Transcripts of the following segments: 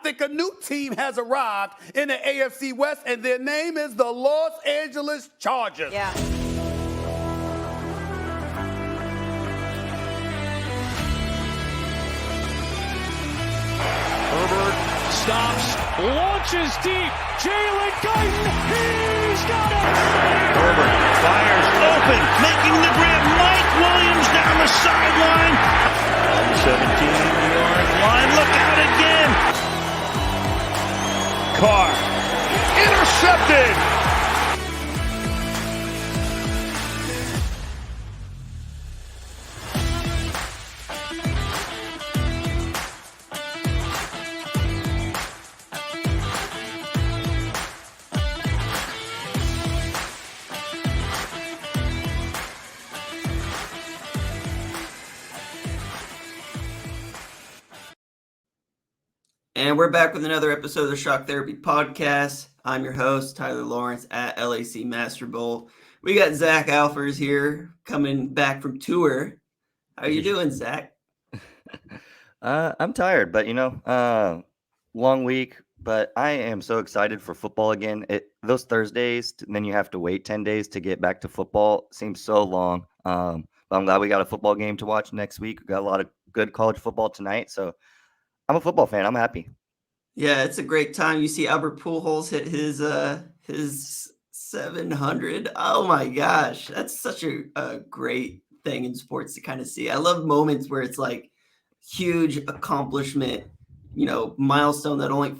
think a new team has arrived in the AFC West, and their name is the Los Angeles Chargers. Yeah. Herbert stops, launches deep. Jalen Guyton, he's got it! Herbert fires open, making the grab. Mike Williams down the sideline. On the 17-yard line, look out again. Carr, intercepted. And we're back with another episode of the Shock Therapy Podcast. I'm your host, Tyler Lawrence at LAC Master Bowl. We got Zach Alfers here coming back from tour. How you doing, Zach? I'm tired, but long week, but I am so excited for football again. Those Thursdays, and then you have to wait 10 days to get back to football. Seems so long. But I'm glad we got a football game to watch next week. We got a lot of good college football tonight, so I'm a football fan. I'm happy. Yeah, it's a great time. You see Albert Pujols hit his 700. Oh my gosh, that's such a great thing in sports to kind of see. I love moments where it's like huge accomplishment, milestone that only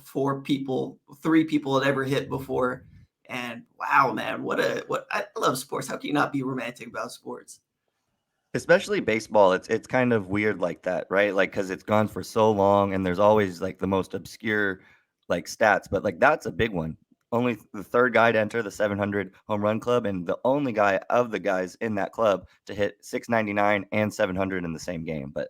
three people had ever hit before. And wow, man, I love sports. How can you not be romantic about sports? Especially baseball, it's kind of weird like that, right? Like, because it's gone for so long, and there's always like the most obscure like stats, but like that's a big one. Only the third guy to enter the 700 home run club, and the only guy of the guys in that club to hit 699 and 700 in the same game. But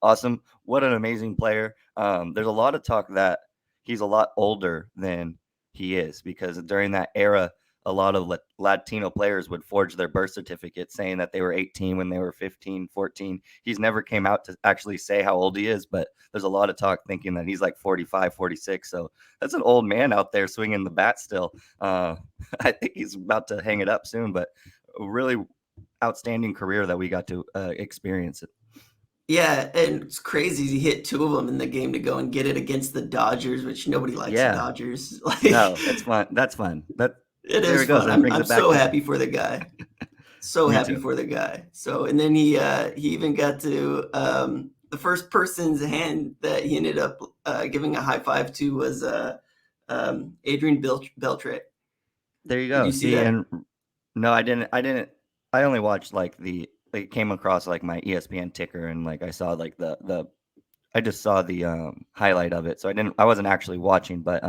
awesome! What an amazing player. There's a lot of talk that he's a lot older than he is, because during that era, a lot of Latino players would forge their birth certificates saying that they were 18 when they were 15, 14. He's never came out to actually say how old he is, but there's a lot of talk thinking that he's like 45, 46. So that's an old man out there swinging the bat still. I think he's about to hang it up soon, but a really outstanding career that we got to experience it. Yeah, and it's crazy. He hit two of them in the game to go and get it against the Dodgers, which nobody likes the Dodgers. No, it's fun. That's fun. It is fun. I'm so happy for the guy. So happy for the guy. So, and then he even got to the first person's hand that he ended up giving a high five to was Adrian Beltre. There you go. Did you see that? And no, I didn't. I only watched it came across like my ESPN ticker, and like I saw like I just saw the highlight of it. So I wasn't actually watching, but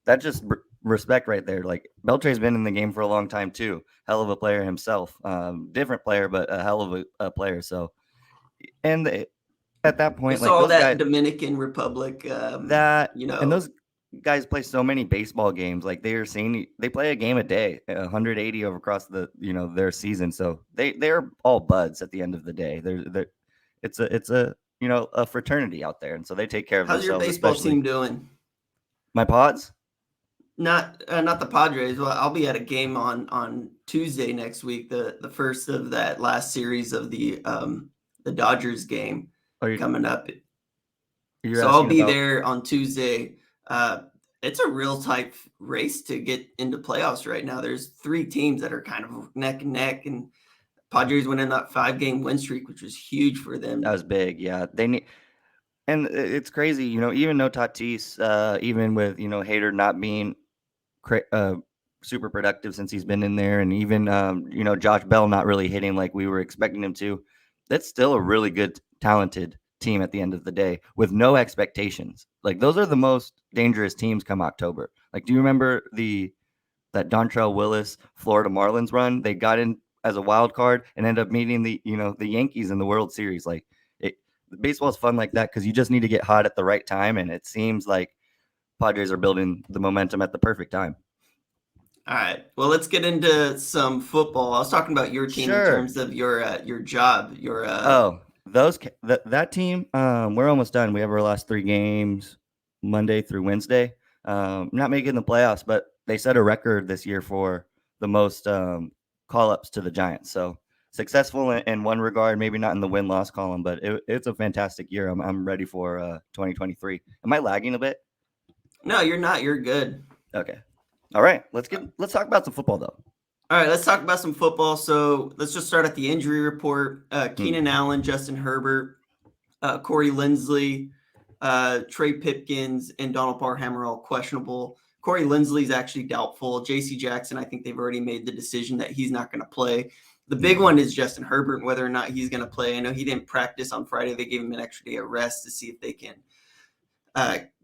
that just respect right there. Like, Beltre's been in the game for a long time too. Hell of a player himself. Different player, but a hell of a player. So, and at that point, like those guys, Dominican Republic, and those guys play so many baseball games. Like, they play a game a day, 180 over across their season. So they're all buds at the end of the day. It's a fraternity out there, and so they take care of themselves. How's your baseball team doing? My Pods? Not the Padres. Well, I'll be at a game on Tuesday next week, the first of that last series of the Dodgers game coming up. So I'll be there on Tuesday. It's a real tight race to get into playoffs right now. There's three teams that are kind of neck and neck, and Padres went in that 5-game win streak, which was huge for them. That was big. Yeah, they need. And it's crazy, even though Tatis, even with, Hader not being super productive since he's been in there, and even, Josh Bell not really hitting like we were expecting him to, that's still a really good, talented team at the end of the day with no expectations. Like, those are the most dangerous teams come October. Like, do you remember that Dontrelle Willis Florida Marlins run? They got in as a wild card and ended up meeting the Yankees in the World Series. Like, baseball is fun like that because you just need to get hot at the right time, and it seems like Padres are building the momentum at the perfect time. All right. Well, let's get into some football. I was talking about your team in terms of your job. That team. We're almost done. We have our last 3 games. Monday through Wednesday. Not making the playoffs, but they set a record this year for the most call-ups to the Giants. So successful in one regard, maybe not in the win-loss column, but it's a fantastic year. I'm ready for 2023. Am I lagging a bit? No, you're not. You're good. Okay. All right. Let's talk about some football, though. All right, let's talk about some football. So let's just start at the injury report. Keenan Allen, Justin Herbert, Corey Linsley, Trey Pipkins, and Donald Parham are all questionable. Corey Linsley is actually doubtful. J.C. Jackson, I think they've already made the decision that he's not going to play. The big one is Justin Herbert, whether or not he's going to play. I know he didn't practice on Friday. They gave him an extra day of rest to see if they can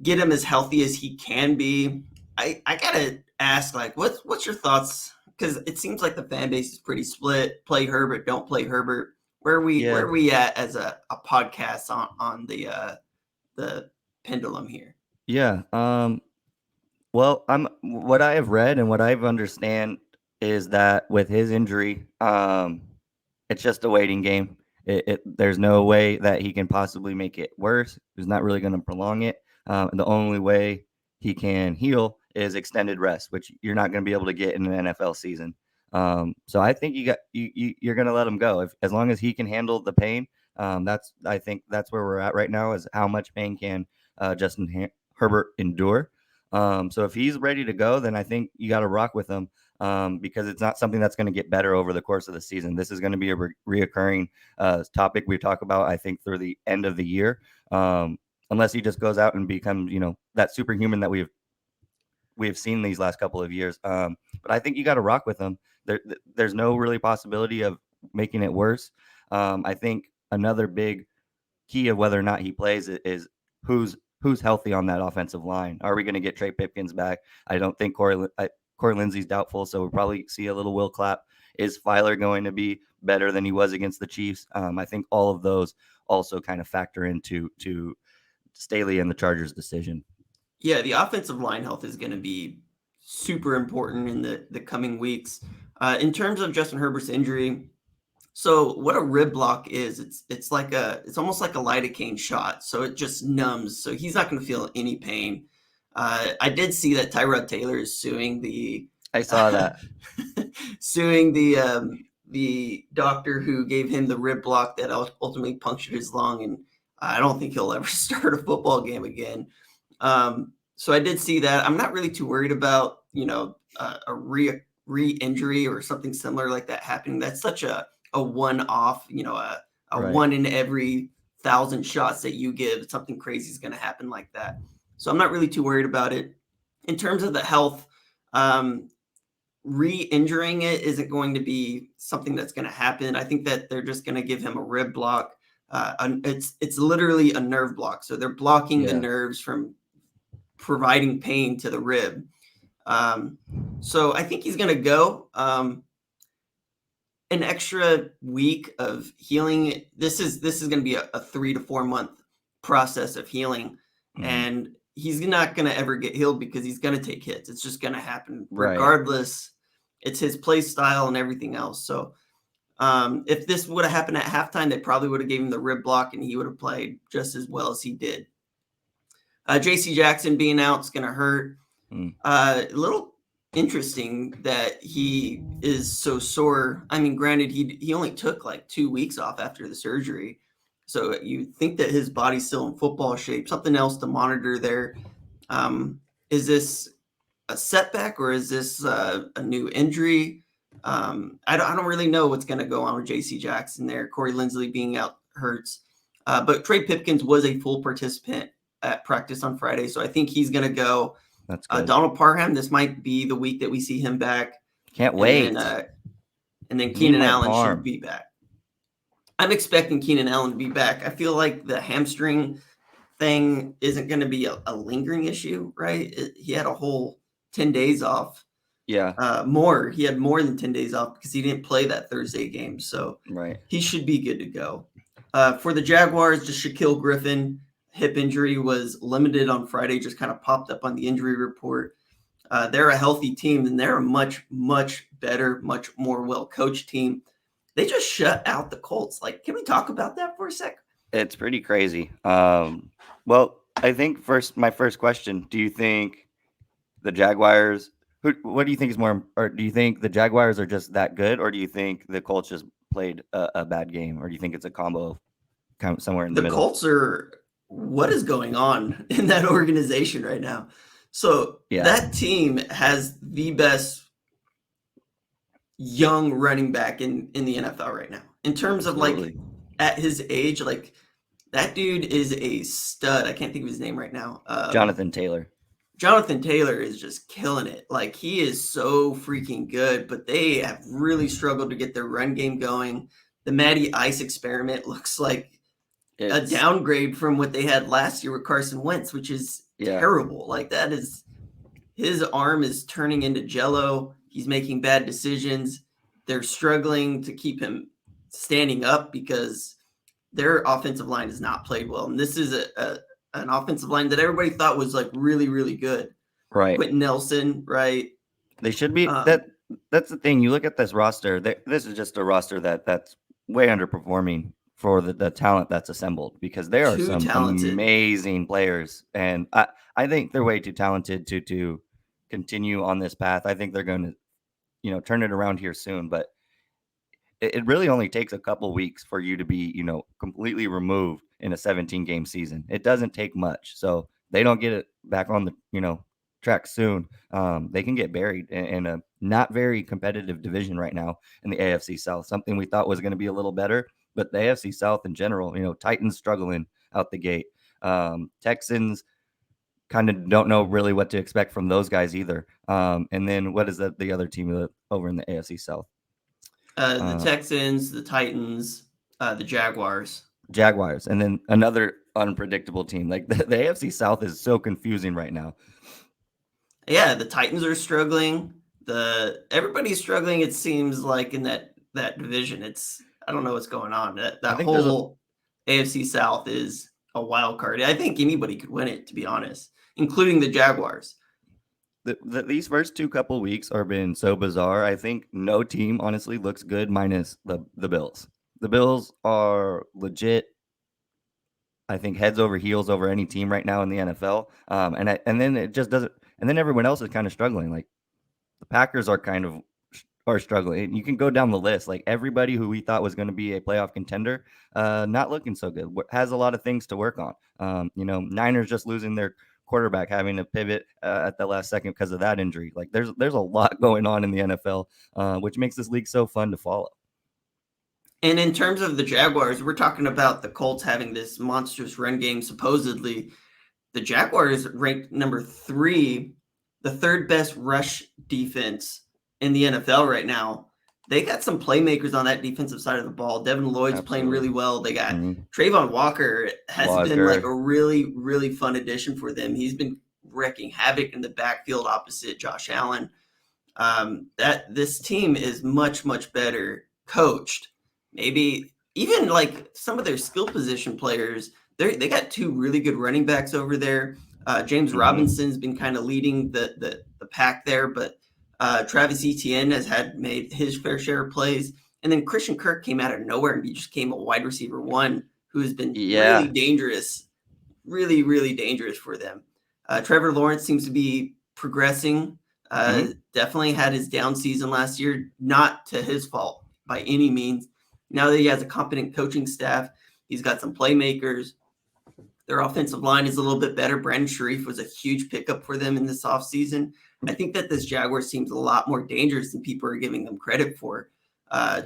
get him as healthy as he can be. I got to ask, like, what's your thoughts? Because it seems like the fan base is pretty split. Play Herbert, don't play Herbert. Where are we at as a podcast on the pendulum here? Yeah. Well, what I have read and what I understand is that with his injury, it's just a waiting game. There's no way that he can possibly make it worse. He's not really going to prolong it. The only way he can heal is extended rest, which you're not going to be able to get in an NFL season. So I think you're going to let him go as long as he can handle the pain. I think that's where we're at right now, is how much pain can Justin Herbert endure. So if he's ready to go, then I think you got to rock with him, because it's not something that's going to get better over the course of the season. This is going to be a reoccurring topic we talk about, I think, through the end of the year, unless he just goes out and becomes, that superhuman that we've seen these last couple of years. But I think you got to rock with him. There's no really possibility of making it worse. I think another big key of whether or not he plays is who's healthy on that offensive line. Are we going to get Trey Pipkins back? I don't think Corey Linsley's doubtful, so we'll probably see a little Will Clapp. Is Filer going to be better than he was against the Chiefs? I think all of those also kind of factor into Staley and the Chargers' decision. Yeah, the offensive line health is going to be super important in the coming weeks. In terms of Justin Herbert's injury, so what a rib block is, it's almost like a lidocaine shot. So it just numbs. So he's not going to feel any pain. I did see that Tyrod Taylor is suing I saw that. suing the doctor who gave him the rib block that ultimately punctured his lung, and I don't think he'll ever start a football game again. So I did see that. I'm not really too worried about a re-injury or something similar like that happening. That's such a one-off, a Right. 1 in every 1,000 shots that you give, something crazy is going to happen like that. So I'm not really too worried about it. In terms of the health, re-injuring it isn't going to be something that's going to happen. I think that they're just going to give him a rib block. It's literally a nerve block. So they're blocking the nerves from providing pain to the rib. So I think he's going to go. An extra week of healing. This is going to be a 3 to 4 month process of healing, and he's not going to ever get healed because he's going to take hits. It's just going to happen regardless. Right. It's his play style and everything else. So if this would have happened at halftime, they probably would have given him the rib block and he would have played just as well as he did. J.C. Jackson being out is going to hurt. A little interesting that he is so sore. I mean, granted, he only took like 2 weeks off after the surgery. So you think that his body's still in football shape. Something else to monitor there. Is this a setback or is this a new injury? I don't really know what's going to go on with J.C. Jackson there. Corey Linsley being out hurts. But Trey Pipkins was a full participant at practice on Friday. So I think he's going to go. That's good. Donald Parham, this might be the week that we see him back. Can't wait. And then Keenan Allen should be back. I'm expecting Keenan Allen to be back. I feel like the hamstring thing isn't going to be a lingering issue, right? He had a whole 10 days off. Yeah. He had more than 10 days off because he didn't play that Thursday game. So he should be good to go. For the Jaguars, just Shaquille Griffin. Hip injury was limited on Friday, just kind of popped up on the injury report. They're a healthy team, and they're a much, much better, much more well-coached team. They just shut out the Colts. Like, can we talk about that for a sec? It's pretty crazy. Well, I think my first question, do you think the Jaguars, what do you think is more, or do you think the Jaguars are just that good, or do you think the Colts just played a bad game, or do you think it's a combo kind of somewhere in the The middle? Colts are, what is going on in that organization right now? So Yeah. that team has the best young running back in the NFL right now. In terms of like Absolutely. at his age, like that dude is a stud. I can't think of his name right now. Jonathan Taylor. Jonathan Taylor is just killing it. Like he is so freaking good, but they have really struggled to get their run game going. The Matty Ice experiment looks like a downgrade from what they had last year with Carson Wentz, which is terrible. Like that is, his arm is turning into jello. He's making bad decisions. They're struggling to keep him standing up because their offensive line has not played well. And this is an offensive line that everybody thought was like really, really good. Right. Quentin Nelson, right? They should be. That's the thing. You look at this roster. This is just a roster that's way underperforming for the talent that's assembled, because there are some amazing players, and I think they're way too talented to continue on this path. I think they're going to, turn it around here soon, but it really only takes a couple weeks for you to be, completely removed in a 17-game season. It doesn't take much. So they don't get it back on the, track soon. They can get buried in a not very competitive division right now in the AFC South, something we thought was going to be a little better, but the AFC South in general, Titans struggling out the gate. Texans kind of don't know really what to expect from those guys either. And then what is the other team over in the AFC South? The Texans, the Titans, the Jaguars. And then another unpredictable team. Like the AFC South is so confusing right now. Yeah, the Titans are struggling. Everybody's struggling, it seems like, in that division. I don't know what's going on. That whole AFC South is a wild card. I think anybody could win it, to be honest, including the Jaguars. These first two couple weeks are been so bizarre. I think no team honestly looks good minus the Bills. The Bills are legit, I think, heads over heels over any team right now in the NFL. And then it just doesn't. And then everyone else is kind of struggling. Like the Packers are struggling. You can go down the list. Like everybody who we thought was going to be a playoff contender, not looking so good. Has a lot of things to work on. Niners just losing their quarterback, having to pivot at the last second because of that injury. Like there's a lot going on in the NFL, which makes this league so fun to follow. And in terms of the Jaguars, we're talking about the Colts having this monstrous run game, supposedly. The Jaguars ranked number 3, the third best rush defense in the NFL right now. They got some playmakers on that defensive side of the ball. Devin Lloyd's playing really well. They got Trayvon Walker has been like a really, really fun addition for them. He's been wrecking havoc in the backfield opposite Josh Allen. This team is much, much better coached. Maybe even like some of their skill position players, they got 2 really good running backs over there. James Robinson's been kind of leading the pack there, but Travis Etienne has made his fair share of plays. And then Christian Kirk came out of nowhere and he just became a wide receiver 1 who has been really dangerous, really, really dangerous for them. Trevor Lawrence seems to be progressing. Definitely had his down season last year, not to his fault by any means. Now that he has a competent coaching staff, he's got some playmakers. Their offensive line is a little bit better. Brandon Sharif was a huge pickup for them in this offseason. I think that this Jaguars team is a lot more dangerous than people are giving them credit for.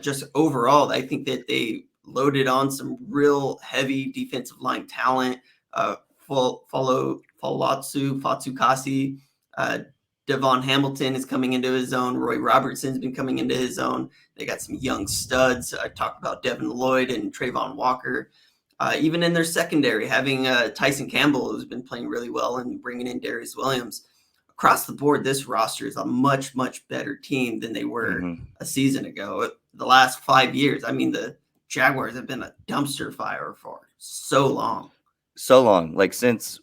Just overall, I think that they loaded on some real heavy defensive line talent. Fatukasi, Devon Hamilton is coming into his own. Roy Robertson's been coming into his own. They got some young studs. I talked about Devin Lloyd and Trayvon Walker. Even in their secondary, having Tyson Campbell, who's been playing really well, and bringing in Darius Williams. Across the board, this roster is a much, much better team than they were a season ago. The last 5 years, I mean, the Jaguars have been a dumpster fire for so long. Like since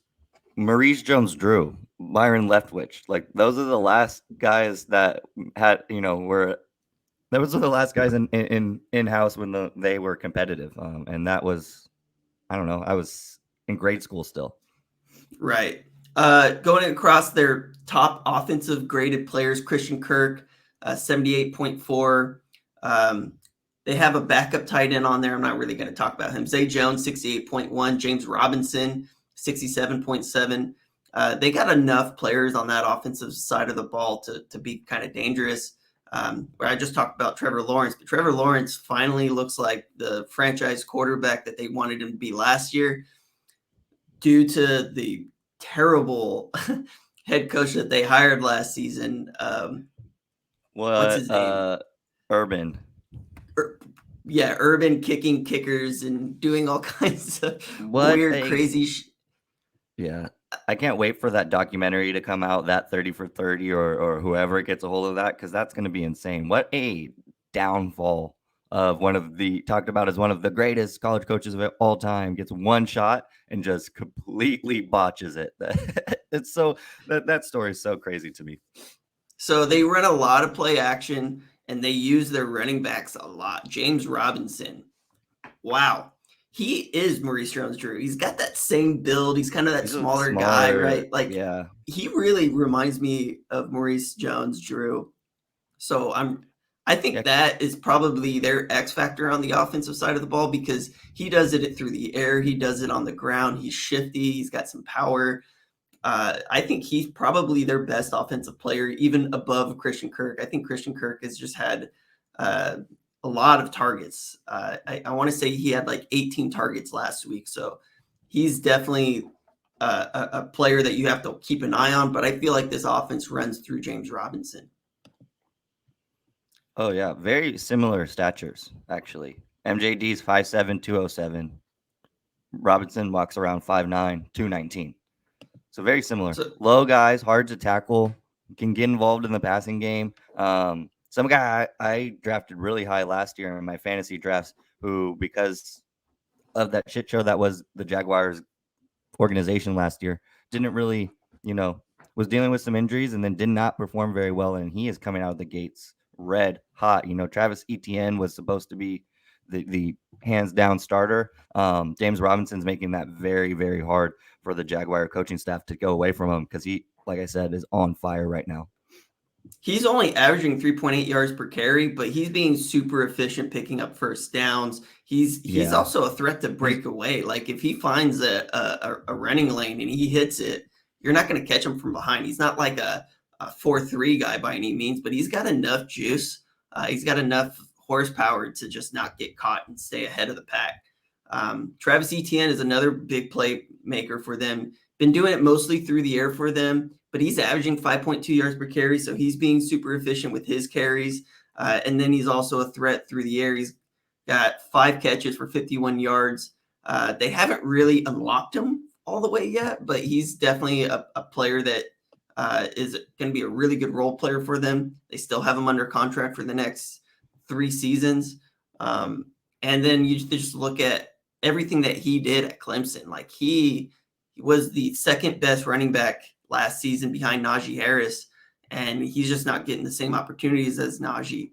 Maurice Jones-Drew, Byron Leftwich, like those are the last guys that had, those are the last guys in-house when they were competitive. And that was, I don't know, I was in grade school still. Right. Going across their top offensive graded players, Christian Kirk, 78.4. They have a backup tight end on there. I'm not really going to talk about him. Zay Jones, 68.1. James Robinson, 67.7. They got enough players on that offensive side of the ball to be kind of dangerous. Where I just talked about Trevor Lawrence, but Trevor Lawrence finally looks like the franchise quarterback that they wanted him to be last year due to the terrible head coach that they hired last season. What's his name? Urban. Urban kicking kickers and doing all kinds of weird, crazy. Yeah. I can't wait for that documentary to come out, that 30 for 30 or whoever gets a hold of that, because that's going to be insane. What a downfall of talked about as one of the greatest college coaches of all time, gets one shot and just completely botches it. It's so that story is so crazy to me. So they run a lot of play action and they use their running backs a lot. James Robinson. Wow. He is Maurice Jones-Drew. He's got that same build. He's kind of that smaller guy, right? Like, yeah, he really reminds me of Maurice Jones-Drew. So I think that is probably their X factor on the offensive side of the ball, because he does it through the air. He does it on the ground. He's shifty. He's got some power. I think he's probably their best offensive player, even above Christian Kirk. I think Christian Kirk has just had a lot of targets. I want to say he had like 18 targets last week. So he's definitely a player that you have to keep an eye on. But I feel like this offense runs through James Robinson. Oh, yeah. Very similar statures, actually. MJD's 5'7", 207. Robinson walks around 5'9", 219. So very similar. Low guys, hard to tackle, can get involved in the passing game. Some guy I drafted really high last year in my fantasy drafts, who, because of that shit show that was the Jaguars organization last year, didn't really, was dealing with some injuries and then did not perform very well. And he is coming out of the gates red hot. Travis Etienne was supposed to be the hands down starter. James Robinson's making that very, very hard for the Jaguar coaching staff to go away from him, because he, like I said, is on fire right now. He's only averaging 3.8 yards per carry, but he's being super efficient picking up first downs. He's also a threat to break away. Like, if he finds a running lane and he hits it, you're not going to catch him from behind. He's not like a 4-3 guy by any means, but he's got enough juice. He's got enough horsepower to just not get caught and stay ahead of the pack. Travis Etienne is another big playmaker for them. Been doing it mostly through the air for them, but he's averaging 5.2 yards per carry, so he's being super efficient with his carries. And then he's also a threat through the air. He's got 5 catches for 51 yards. They haven't really unlocked him all the way yet, but he's definitely a player that is going to be a really good role player for them. They still have him under contract for the next 3 seasons. And then you just look at everything that he did at Clemson. Like, he was the second best running back last season behind Najee Harris, and he's just not getting the same opportunities as Najee.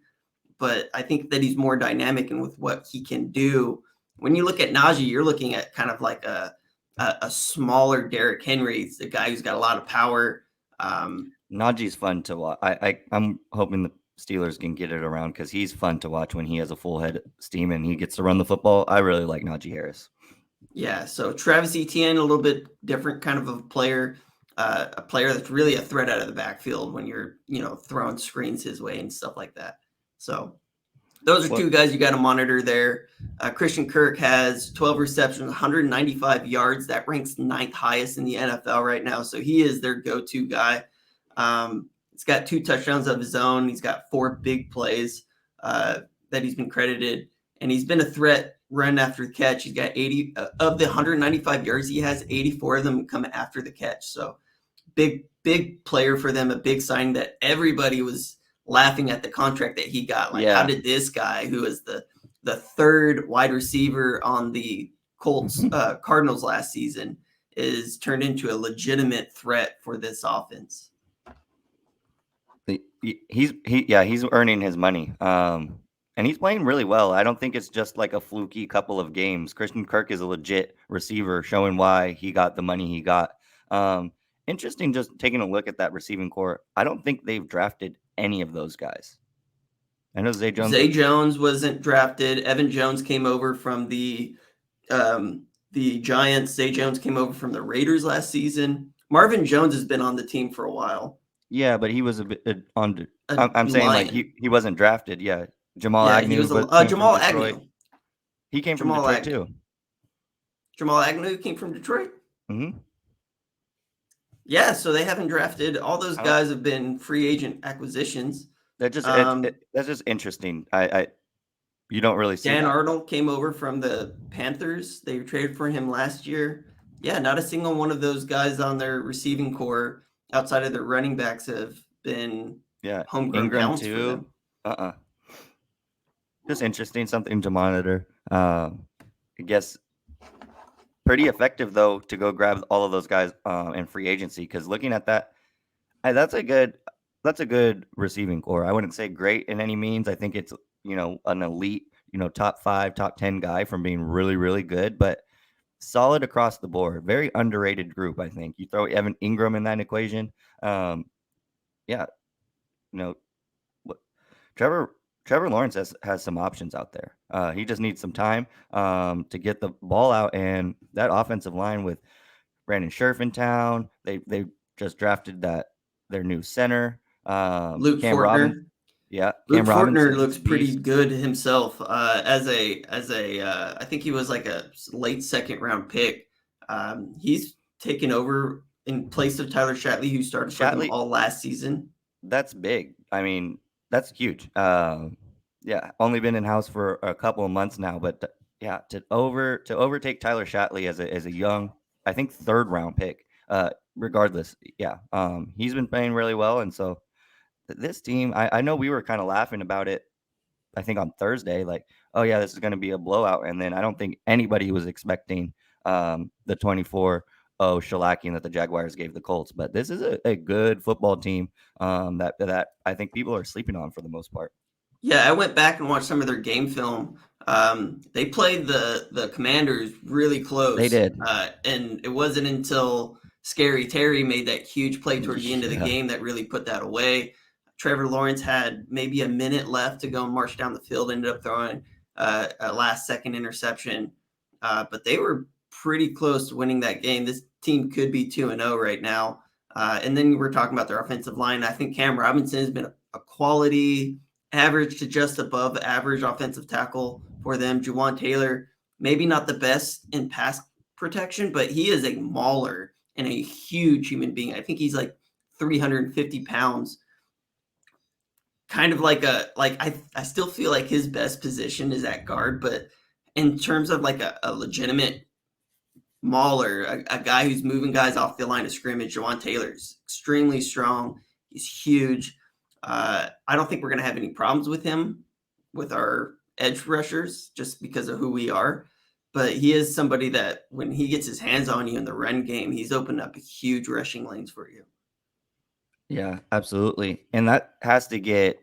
But I think that he's more dynamic and with what he can do. When you look at Najee, you're looking at kind of like a smaller Derrick Henry. It's the guy who's got a lot of power. Najee's fun to watch. I'm hoping the Steelers can get it around, because he's fun to watch when he has a full head of steam and he gets to run the football. I really like Najee Harris. Yeah, so Travis Etienne, a little bit different kind of a player that's really a threat out of the backfield when you're, throwing screens his way and stuff like that. So those are 2 guys you got to monitor there. Christian Kirk has 12 receptions, 195 yards. That ranks 9th highest in the NFL right now. So he is their go-to guy. He's got 2 touchdowns of his own. He's got 4 big plays that he's been credited, and he's been a threat run after the catch. He's got 80 of the 195 yards he has, 84 of them come after the catch. So big player for them, a big sign that everybody was laughing at the contract that he got. Like, how did this guy, who is the 3rd wide receiver on the Colts Cardinals last season, is turned into a legitimate threat for this offense? He's earning his money. And he's playing really well. I don't think it's just like a fluky couple of games. Christian Kirk is a legit receiver, showing why he got the money he got. Interesting, just taking a look at that receiving core. I don't think they've drafted any of those guys. I know Zay Jones. Zay Jones wasn't drafted. Evan Jones came over from the Giants. Zay Jones came over from the Raiders last season. Marvin Jones has been on the team for a while. Yeah, but he was a bit on. I'm saying like he wasn't drafted. Yeah, Jamal Agnew. He was Jamal Agnew. He came from Detroit too. Jamal Agnew came from Detroit. Mm-hmm. Yeah, so they haven't drafted. All those guys have been free agent acquisitions. That's just interesting. You don't really see Dan that. Arnold came over from the Panthers. They traded for him last year. Yeah, not a single one of those guys on their receiving core outside of their running backs have been homegrown talents too. For them. Just interesting, something to monitor. I guess pretty effective though to go grab all of those guys in free agency, because looking at that, that's a good receiving core. I wouldn't say great in any means. I think it's an elite, top 5, top 10 guy from being really, really good, but solid across the board. Very underrated group, I think. You throw Evan Ingram in that equation. Trevor Lawrence has some options out there. He just needs some time to get the ball out, and that offensive line with Brandon Scherf in town. They just drafted their new center, Luke Cam Fortner. Robinson. Yeah, Luke Fortner looks pretty good himself. As a I think he was like a late second round pick. He's taken over in place of Tyler Shatley, who started for them all last season. That's big. I mean, that's huge. Only been in house for a couple of months now, but to overtake Tyler Shatley as a young, I think 3rd round pick. Regardless, he's been playing really well, and so this team, I know we were kind of laughing about it, I think on Thursday, like, oh yeah, this is going to be a blowout, and then I don't think anybody was expecting the 24-0 shellacking that the Jaguars gave the Colts. But this is a good football team that I think people are sleeping on for the most part. Yeah, I went back and watched some of their game film. They played the Commanders really close. They did. And it wasn't until Scary Terry made that huge play toward the end of the game that really put that away. Trevor Lawrence had maybe a minute left to go and march down the field, ended up throwing a last-second interception. But they were pretty close to winning that game. This team could be 2-0 right now. And then we're talking about their offensive line. I think Cam Robinson has been a quality average to just above average offensive tackle for them. Juwan Taylor, maybe not the best in pass protection, but he is a mauler and a huge human being. I think he's like 350 pounds. Kind of like I still feel like his best position is at guard, but in terms of like a legitimate mauler, a guy who's moving guys off the line of scrimmage, Juwan Taylor's extremely strong. He's huge. I don't think we're going to have any problems with him with our edge rushers just because of who we are. But he is somebody that when he gets his hands on you in the run game, he's opened up huge rushing lanes for you. Yeah, absolutely. And that has to get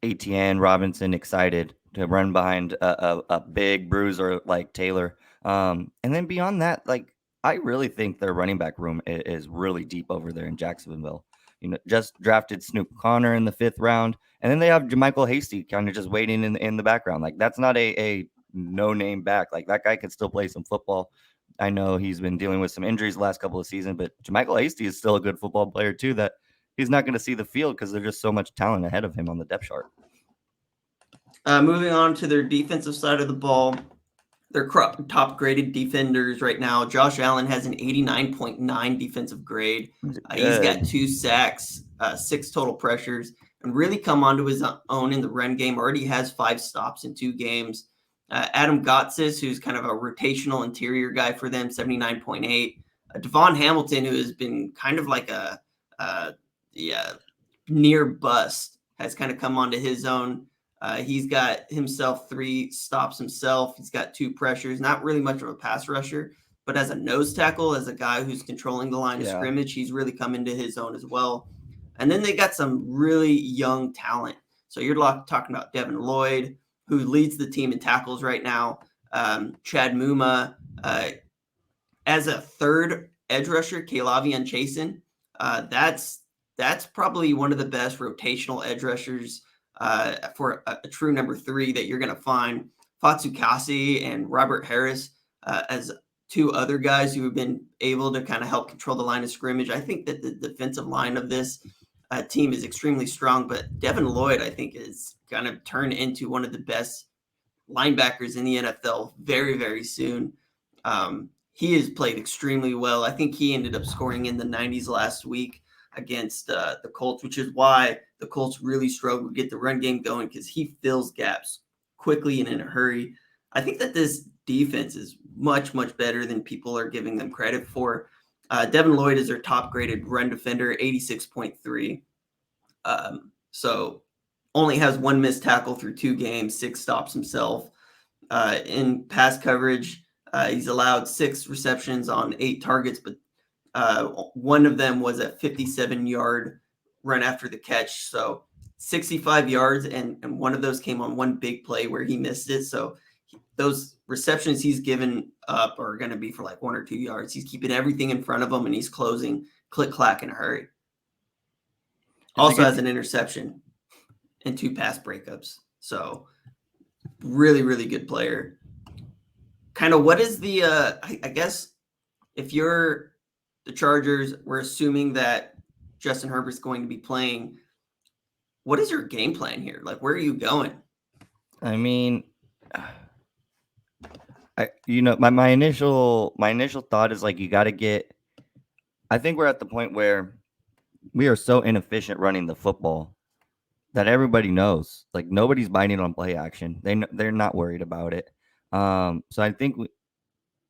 Etienne Robinson excited to run behind a big bruiser like Taylor. And then beyond that, like, I really think their running back room is really deep over there in Jacksonville. Just drafted Snoop Connor in the 5th round, and then they have JaMychal Hasty kind of just waiting in the background. Like, that's not a no-name back. Like, that guy can still play some football. I know he's been dealing with some injuries the last couple of seasons, but JaMychal Hasty is still a good football player too, that he's not going to see the field because there's just so much talent ahead of him on the depth chart. Moving on to their defensive side of the ball, their top graded defenders right now. Josh Allen has an 89.9 defensive grade. He's got 2 sacks, 6 total pressures, and really come onto his own in the run game. Already has 5 stops in 2 games. Adam Gotsis, who's kind of a rotational interior guy for them, 79.8. Devon Hamilton, who has been kind of like a near bust, has kind of come onto his own. He's got himself 3 stops himself. He's got 2 pressures, not really much of a pass rusher, but as a nose tackle, as a guy who's controlling the line of scrimmage, he's really come into his own as well. And then they got some really young talent. So you're talking about Devin Lloyd, who leads the team in tackles right now. Chad Muma, as a 3rd edge rusher, Kalavian Chasen. That's probably one of the best rotational edge rushers for a true number 3 that you're going to find. Fatsukasi and Robert Harris as 2 other guys who have been able to kind of help control the line of scrimmage. I think that the defensive line of this team is extremely strong, but Devin Lloyd, I think, is going to turn into one of the best linebackers in the NFL very, very soon. He has played extremely well. I think he ended up scoring in the 90s last week against the Colts, which is why the Colts really struggle to get the run game going, because he fills gaps quickly and in a hurry. I think that this defense is much, much better than people are giving them credit for. Devin Lloyd is their top graded run defender, 86.3. So only has 1 missed tackle through 2 games, 6 stops himself. In pass coverage, he's allowed 6 receptions on 8 targets, but one of them was a 57-yard run after the catch. So 65 yards, and one of those came on one big play where he missed it. So those receptions he's given up are going to be for like 1 or 2 yards. He's keeping everything in front of him, and he's closing click, clack in a hurry. Also has an interception and 2 pass breakups. So really, really good player. Kind of what is the, I guess if you're the Chargers, we're assuming that Justin Herbert's going to be playing. What is your game plan here? Like, where are you going? I mean, my initial thought is like, you got to get, I think we're at the point where we are so inefficient running the football that everybody knows, like, nobody's biting on play action. They're not worried about it. So I think,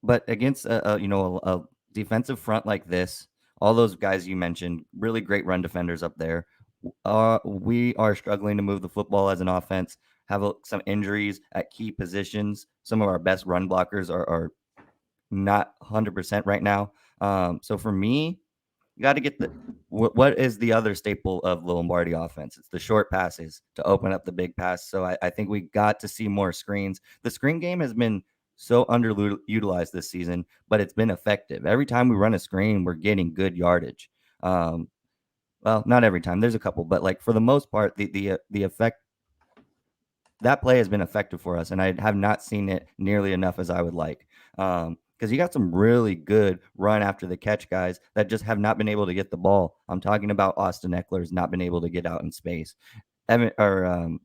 but against a defensive front like this, all those guys you mentioned, really great run defenders up there. We are struggling to move the football as an offense, have some injuries at key positions. Some of our best run blockers are not 100% right now. So for me, you got to get what is the other staple of the Lombardi offense? It's the short passes to open up the big pass. So I think we got to see more screens. The screen game has been so underutilized this season, but it's been effective. Every time we run a screen, we're getting good yardage. Well, not every time. There's a couple, but like for the most part, the effect, that play has been effective for us, and I have not seen it nearly enough as I would like. Because you got some really good run after the catch guys that just have not been able to get the ball. I'm talking about Austin Eckler's not been able to get out in space. Gerald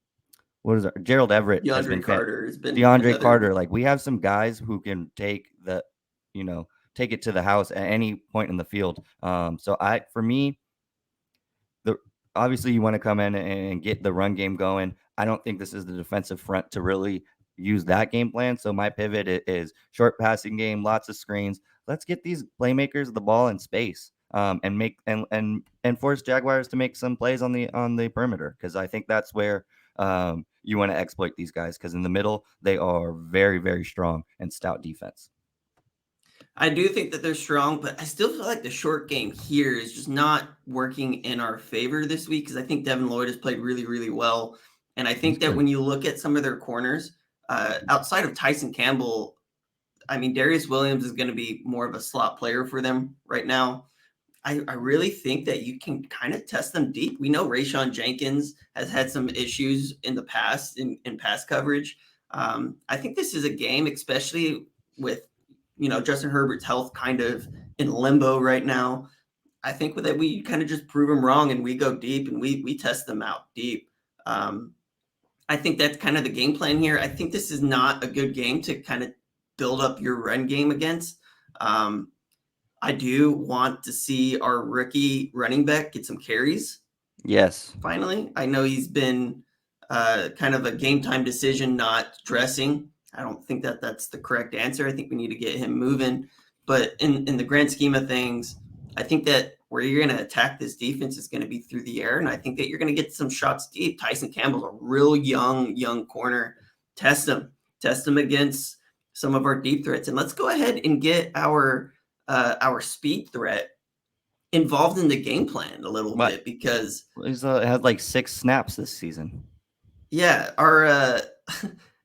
Everett has been DeAndre Carter. Like, we have some guys who can take it to the house at any point in the field. For me, obviously you want to come in and get the run game going. I don't think this is the defensive front to really use that game plan. So my pivot is short passing game, lots of screens. Let's get these playmakers the ball in space, and make and force Jaguars to make some plays on the perimeter, because I think that's where you want to exploit these guys, because in the middle they are very, very strong and stout defense. I do think that they're strong, but I still feel like the short game here is just not working in our favor this week, because I think Devin Lloyd has played really, really well. And I think that when you look at some of their corners, outside of Tyson Campbell, I mean, Darius Williams is going to be more of a slot player for them right now. I really think that you can kind of test them deep. We know Rayshon Jenkins has had some issues in the past in pass coverage. I think this is a game, especially with, Justin Herbert's health kind of in limbo right now. I think that we kind of just prove them wrong, and we go deep and we test them out deep. I think that's kind of the game plan here. I think this is not a good game to kind of build up your run game against. I do want to see our rookie running back get some carries. Yes. Finally. I know he's been kind of a game time decision not dressing. I don't think that that's the correct answer. I think we need to get him moving. But in the grand scheme of things, I think that where you're going to attack this defense is going to be through the air. And I think that you're going to get some shots deep. Tyson Campbell's a real young corner. Test him against some of our deep threats. And let's go ahead and get our speed threat involved in the game plan a little bit, because he's had like 6 snaps this season. Yeah, our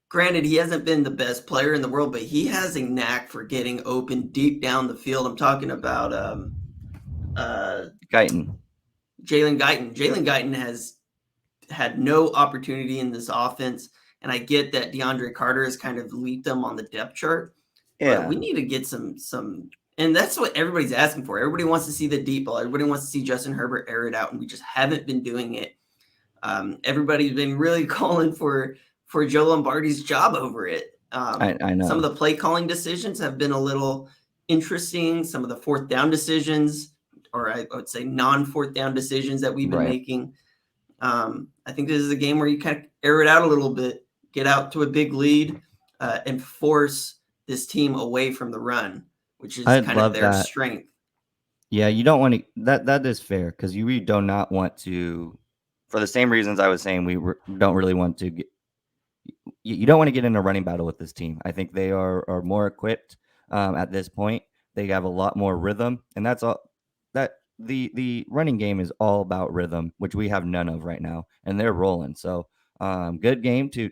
granted, he hasn't been the best player in the world, but he has a knack for getting open deep down the field. I'm talking about Guyton. Jalen Guyton. Jalen Guyton has had no opportunity in this offense, and I get that DeAndre Carter has kind of leaped them on the depth chart. Yeah, but we need to get some, and that's what everybody's asking for. Everybody wants to see the deep ball. Everybody wants to see Justin Herbert air it out, and we just haven't been doing it. Everybody's been really calling for Joe Lombardi's job over it. I know. Some of the play calling decisions have been a little interesting. Some of the fourth down decisions, or I would say non-fourth down decisions that we've been making. I think this is a game where you kind of air it out a little bit, get out to a big lead, and force this team away from the run, which is kind of their strength. Yeah, you don't want to. That is fair, because you really do not want to, for the same reasons I was saying, don't really want to get. You don't want to get in a running battle with this team. I think they are more equipped at this point. They have a lot more rhythm, and that's all. That the running game is all about rhythm, which we have none of right now, and they're rolling. So, good game to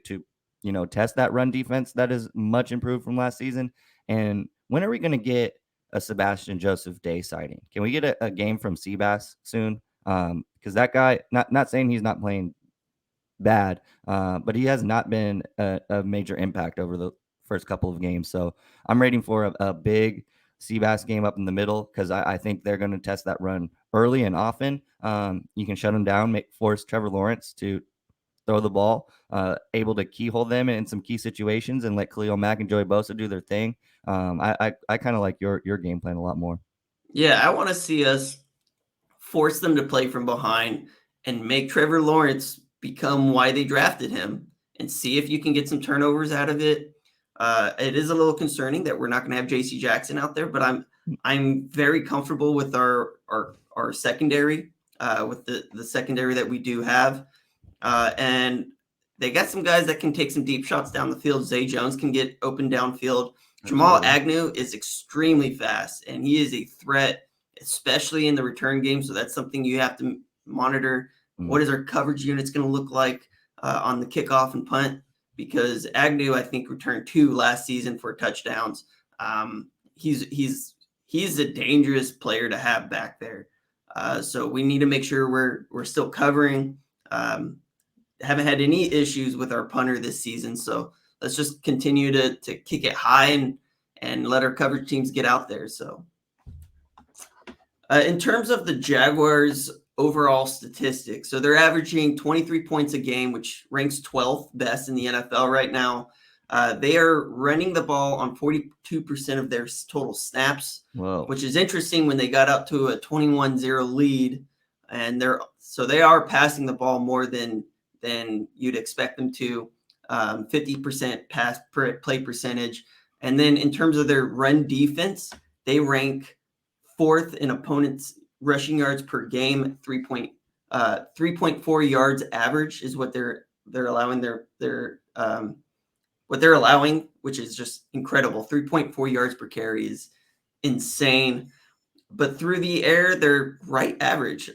test that run defense that is much improved from last season. And when are we going to get a Sebastian Joseph Day sighting? Can we get a game from Seabass soon? Because that guy, not saying he's not playing bad, but he has not been a major impact over the first couple of games. So I'm waiting for a big Seabass game up in the middle, because I think they're going to test that run early and often. You can shut them down, force Trevor Lawrence to throw the ball, able to keyhole them in some key situations, and let Khalil Mack and Joey Bosa do their thing. I kind of like your game plan a lot more. Yeah, I want to see us force them to play from behind and make Trevor Lawrence become why they drafted him, and see if you can get some turnovers out of it. It is a little concerning that we're not going to have J.C. Jackson out there, but I'm very comfortable with our secondary, with the secondary that we do have. And they got some guys that can take some deep shots down the field. Zay Jones can get open downfield. Jamal Agnew is extremely fast, and he is a threat, especially in the return game. So that's something you have to monitor. What is our coverage units going to look like on the kickoff and punt? Because Agnew, I think, returned 2 last season for touchdowns. He's a dangerous player to have back there. So we need to make sure we're still covering. Haven't had any issues with our punter this season, so let's just continue to kick it high and let our coverage teams get out there. So in terms of the Jaguars' overall statistics, so they're averaging 23 points a game, which ranks 12th best in the NFL right now. They are running the ball on 42% of their total snaps, which is interesting when they got up to a 21-0 lead, and they are passing the ball more than you'd expect them to, 50% pass play percentage. And then in terms of their run defense, they rank 4th in opponents' rushing yards per game, 3.4 yards average is what they're allowing what they're allowing, which is just incredible. 3.4 yards per carry is insane. But through the air, they're right average.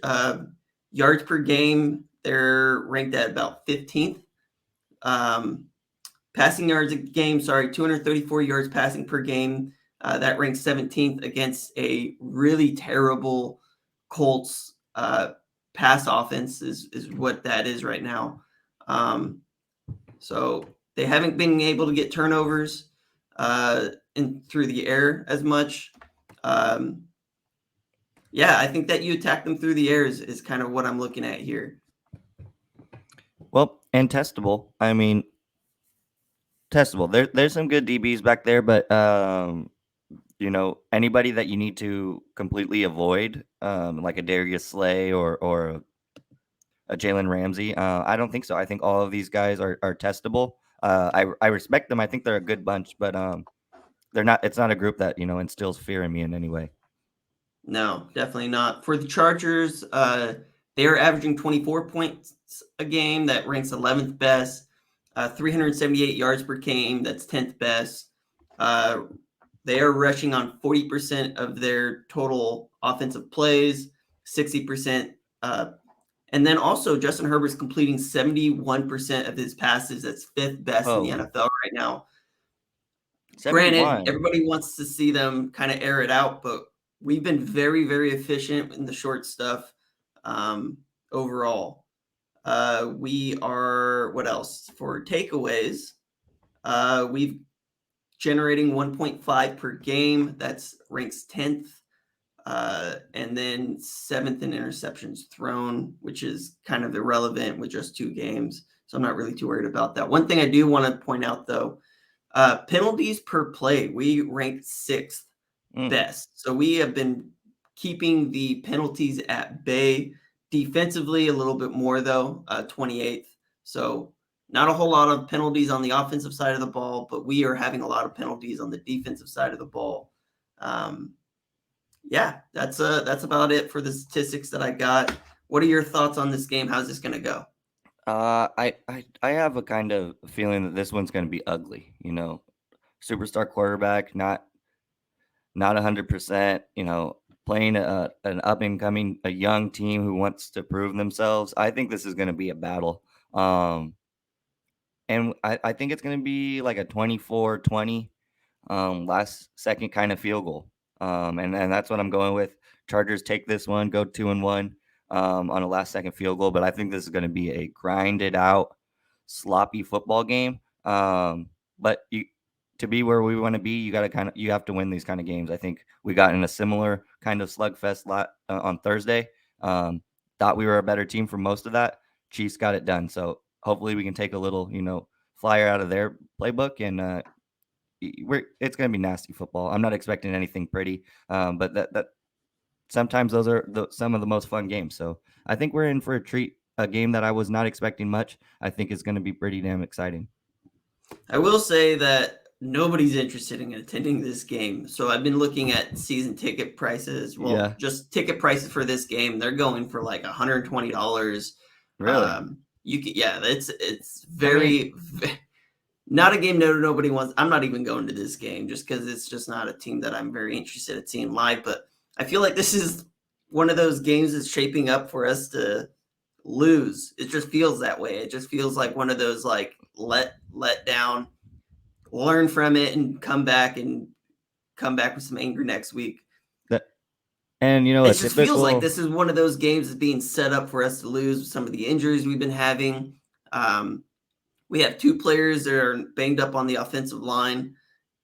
Yards per game, they're ranked at about 15th. Passing yards a game, 234 yards passing per game. That ranks 17th against a really terrible Colts pass offense is what that is right now. So they haven't been able to get turnovers through the air as much. I think that you attack them through the air is kind of what I'm looking at here. Well, and testable. I mean, testable. There's some good DBs back there, but anybody that you need to completely avoid, like a Darius Slay or a Jalen Ramsey, I don't think so. I think all of these guys are testable. I respect them. I think they're a good bunch, but they're not. It's not a group that instills fear in me in any way. No, definitely not. For the Chargers, they are averaging 24 points a game. That ranks 11th best. 378 yards per game. That's 10th best. They are rushing on 40% of their total offensive plays, 60%. And then also Justin Herbert's completing 71% of his passes. That's 5th best in the NFL right now. 71. Granted, everybody wants to see them kind of air it out, but we've been very, very efficient in the short stuff overall. We are, what else? For takeaways, we've generating 1.5 per game. That's ranks 10th. And then 7th in interceptions thrown, which is kind of irrelevant with just 2 games. So I'm not really too worried about that. One thing I do want to point out, though, penalties per play, we ranked 6th best. So we have been keeping the penalties at bay. Defensively, a little bit more, though, 28th. So not a whole lot of penalties on the offensive side of the ball, but we are having a lot of penalties on the defensive side of the ball. Yeah, that's about it for the statistics that I got. What are your thoughts on this game? How's this going to go? I have a kind of feeling that this one's going to be ugly. Superstar quarterback, not 100%. Playing an up and coming, a young team who wants to prove themselves. I think this is going to be a battle. And I think it's going to be like a 24-20 last second kind of field goal. And that's what I'm going with. Chargers take this one, go 2-1 on a last second field goal. But I think this is going to be a grinded out, sloppy football game. But to be where we want to be, you have to win these kind of games. I think we got in a similar kind of slugfest on Thursday. Thought we were a better team for most of that. Chiefs got it done. So hopefully we can take a little, flyer out of their playbook, and it's going to be nasty football. I'm not expecting anything pretty, but that sometimes those are some of the most fun games. So I think we're in for a treat, a game that I was not expecting much. I think it's going to be pretty damn exciting. I will say that nobody's interested in attending this game. So I've been looking at season ticket prices. Well, just ticket prices for this game. They're going for like $120. Really? It's very not a game nobody wants. I'm not even going to this game just because it's just not a team that I'm very interested in seeing live. But I feel like this is one of those games that's shaping up for us to lose. It just feels that way. It just feels like one of those like let down, learn from it, and come back with some anger next week. And it just feels like this is one of those games that's being set up for us to lose with some of the injuries we've been having. We have 2 players that are banged up on the offensive line.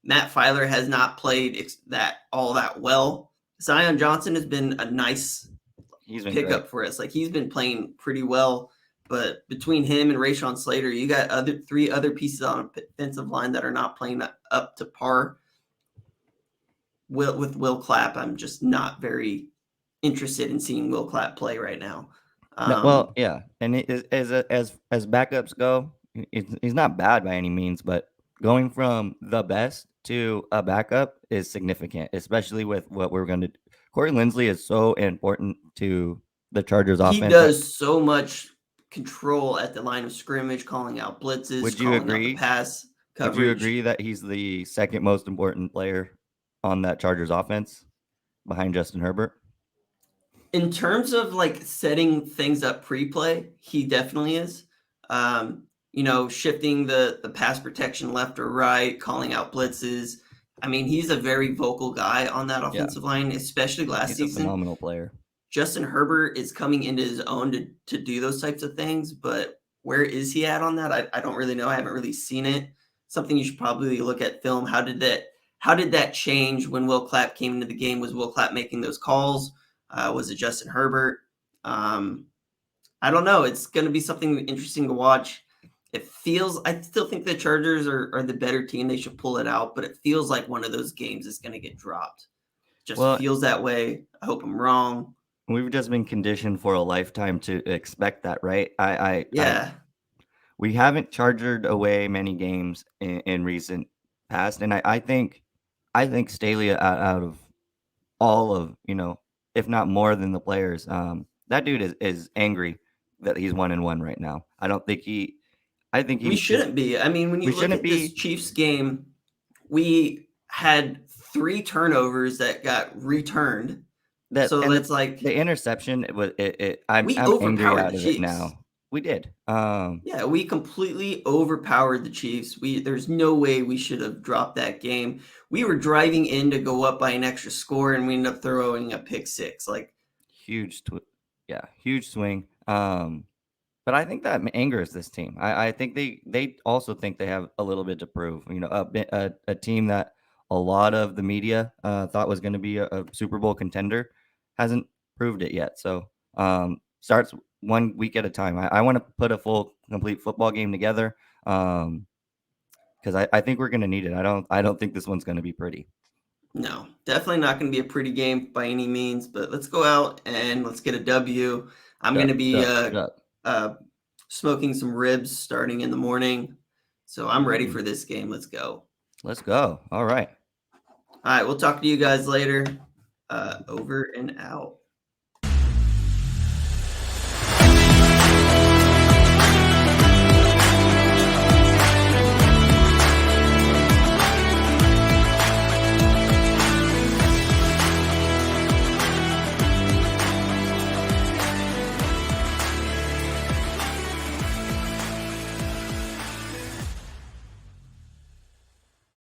Matt Filer has not played all that well. Zion Johnson has been a nice pickup for us. Like, he's been playing pretty well. But between him and Rashawn Slater, you got 3 other pieces on a defensive line that are not playing up to par. With Will Clapp, I'm just not very interested in seeing Will Clapp play right now. And as backups go, he's not bad by any means, but going from the best to a backup is significant, especially with what we're going to do. Corey Linsley is so important to the Chargers offense. He does so much control at the line of scrimmage, calling out blitzes. Would you agree? Pass coverage. Would you agree that he's the second most important player on that Chargers offense behind Justin Herbert? In terms of like setting things up pre-play, he definitely is. Shifting the pass protection left or right, calling out blitzes. I mean, he's a very vocal guy on that offensive line, especially last season. He's a phenomenal player. Justin Herbert is coming into his own to do those types of things, but where is he at on that? I don't really know. I haven't really seen it. Something you should probably look at film. How did that change when Will Clapp came into the game? Was Will Clapp making those calls? Was it Justin Herbert? I don't know. It's going to be something interesting to watch. I still think the Chargers are the better team. They should pull it out, but it feels like one of those games is going to get dropped. Feels that way. I hope I'm wrong. We've just been conditioned for a lifetime to expect that, right? We haven't chargered away many games in recent past, and I think Staley, out of all of, if not more than the players, that dude is angry that he's 1-1 right now. I think we shouldn't be. I mean, when you look at this Chiefs game, we had 3 turnovers that got returned. So it's like the interception. I'm angry out of it now. We did. Yeah, we completely overpowered the Chiefs. There's no way we should have dropped that game. We were driving in to go up by an extra score, and we ended up throwing a pick six. Like huge swing. But I think that angers this team. I think they also think they have a little bit to prove. You know, a team that a lot of the media thought was going to be a Super Bowl contender hasn't proved it yet. So starts 1 week at a time. I want to put a complete football game together because I think we're going to need it. I don't think this one's going to be pretty. No, definitely not going to be a pretty game by any means. But let's go out and let's get a W. I'm going to be smoking some ribs starting in the morning. So I'm ready for this game. Let's go. Let's go. All right. All right. We'll talk to you guys later. Over and out.